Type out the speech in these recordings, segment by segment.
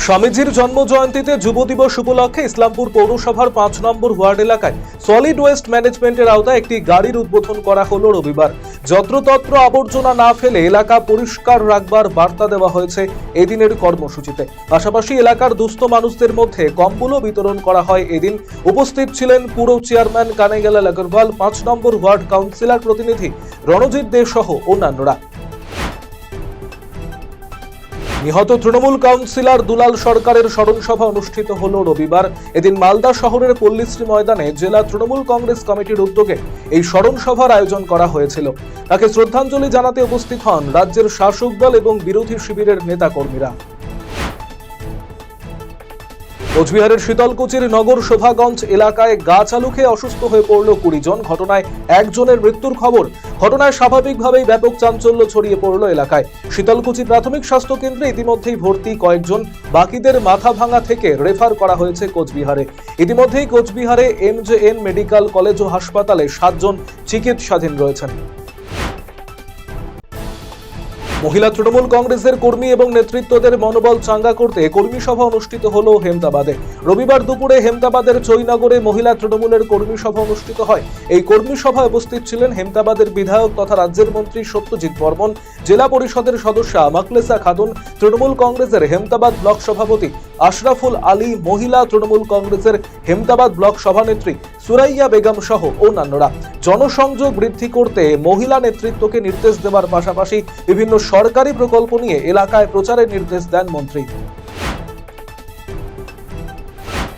স্বামীজির জন্ম জয়ন্তীতে যুব দিবস উপলক্ষে ইসলামপুর পৌরসভার ৫ নম্বর ওয়ার্ড এলাকায় সলিড ওয়েস্ট ম্যানেজমেন্টের আওতায় একটি গাড়ির উদ্বোধন করা হলো রবিবার। যত্রতত্র আবর্জনা না ফেলে এলাকা পরিষ্কার রাখবার বার্তা দেওয়া হয়েছে এদিনের কর্মসূচিতে। পাশাপাশি এলাকার দুস্থ মানুষদের মধ্যে কম্বলও বিতরণ করা হয়। এদিন উপস্থিত ছিলেন পুর চেয়ারম্যান কানেগালাল আগরওয়াল, ৫ নম্বর ওয়ার্ড কাউন্সিলর প্রতিনিধি রণজিৎ দে সহ অন্যান্যরা। নিহত তৃণমূল কাউন্সিলর দুলাল সরকারের স্মরণ সভা অনুষ্ঠিত হল রবিবার। এদিন মালদা শহরের পল্লীশ্রী ময়দানে জেলা তৃণমূল কংগ্রেস কমিটির উদ্যোগে এই স্মরণ সভার আয়োজন করা হয়েছিল। তাকে শ্রদ্ধাঞ্জলি জানাতে উপস্থিত হন রাজ্যের শাসক দল এবং বিরোধী শিবিরের নেতাকর্মীরা। কোচবিহারের শীতলকুচির নগর শোভাগঞ্জ এলাকায় গাছ আলু খেয়ে অসুস্থ হয়ে পড়ল ২০ জন। ঘটনায় একজনের মৃত্যুর খবর। ঘটনায় স্বাভাবিকভাবেই ব্যাপক চাঞ্চল্য ছড়িয়ে পড়ল এলাকায়। শীতলকুচি প্রাথমিক স্বাস্থ্য কেন্দ্রে ইতিমধ্যেই ভর্তি কয়েকজন, বাকিদের মাথা ভাঙা থেকে রেফার করা হয়েছে কোচবিহারে। ইতিমধ্যেই কোচবিহারে MJN মেডিকেল কলেজ ও হাসপাতালে ৭ জন চিকিৎসাধীন রয়েছেন। মহিলা তৃণমূল কংগ্রেসের কর্মী এবং নেতৃত্বদের মনোবল চাঙ্গা করতে কর্মী সভা অনুষ্ঠিত হলো হেমতাবাদে। রবিবার দুপুরে হেমতাবাদের চৈনগরে মহিলা তৃণমূলের কর্মী সভা অনুষ্ঠিত হয়। এই কর্মী সভায় উপস্থিত ছিলেন হেমতাবাদের বিধায়ক তথা রাজ্যের মন্ত্রী সত্যজিৎ বর্মন, জেলা পরিষদের সদস্যা মাকলেসা খাতুন, তৃণমূল কংগ্রেসের হেমতাবাদ ব্লক সভাপতি আশরাফুল আলী, মহিলা তৃণমূল কংগ্রেসের হেমতাবাদ ব্লক সভানেত্রী সুরাইয়া বেগম সহ অন্যান্যরা। জনসংযোগ বৃদ্ধি করতে মহিলা নেতৃত্বকে নির্দেশ দেওয়ার পাশাপাশি বিভিন্ন সরকারি প্রকল্প নিয়ে এলাকায় প্রচারের নির্দেশ দেন মন্ত্রী।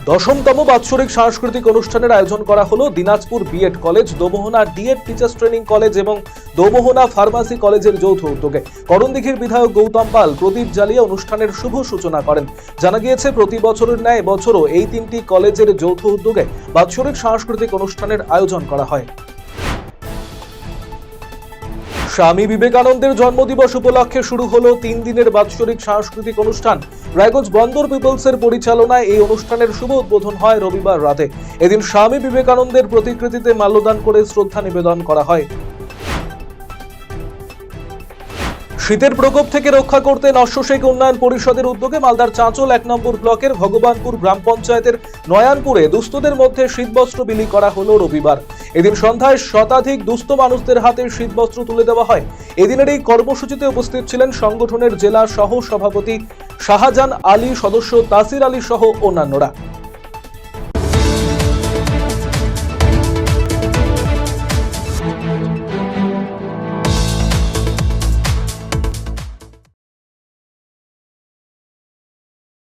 ১০তম বাৎসরিক সাংস্কৃতিক অনুষ্ঠানের আয়োজন করা হলো Dinajpur BEd college, Domohana DEd teachers training college এবং দোমোহনা ফার্মাসি কলেজের যৌথ উদ্যোগে। করণদিঘির বিধায়ক গৌতম পাল প্রদীপ জ্বালিয়ে অনুষ্ঠানের শুভ সূচনা করেন। জানা গিয়েছে, প্রতি বছরের ন্যায় এবছরও এই ৩টি কলেজের যৌথ উদ্যোগে বাৎসরিক সাংস্কৃতিক অনুষ্ঠানের আয়োজন করা হয়। স্বামী বিবেকানন্দের জন্মদিবস উপলক্ষে শুরু হলো ৩ দিনের বাৎসরিক সাংস্কৃতিক অনুষ্ঠান। রায়গঞ্জ বন্দর পিপলসের পরিচালনায় এই অনুষ্ঠানের শুভ উদ্বোধন হয় রবিবার রাতে। এদিন স্বামী বিবেকানন্দের প্রতিকৃতিতে মাল্যদান করে শ্রদ্ধা নিবেদন করা হয়। শীতের প্রকোপ থেকে রক্ষা করতে নস্যশেখ উন্নয়ন পরিষদের উদ্যোগে মালদার চাঁচল ১ নম্বর ব্লকের ভগবানপুর গ্রাম পঞ্চায়েতের নয়ানপুরে দুস্থদের মধ্যে শীতবস্ত্র বিলি করা হলো রবিবার। এদিন সন্ধ্যায় শতাধিক দুস্থ মানুষদের হাতে শীতবস্ত্র তুলে দেওয়া হয়। এদিনের এই কর্মসূচিতে উপস্থিত ছিলেন সংগঠনের জেলা সহ সভাপতি শাহজাহান আলী, সদস্য তাসির আলী সহ অন্যান্যরা।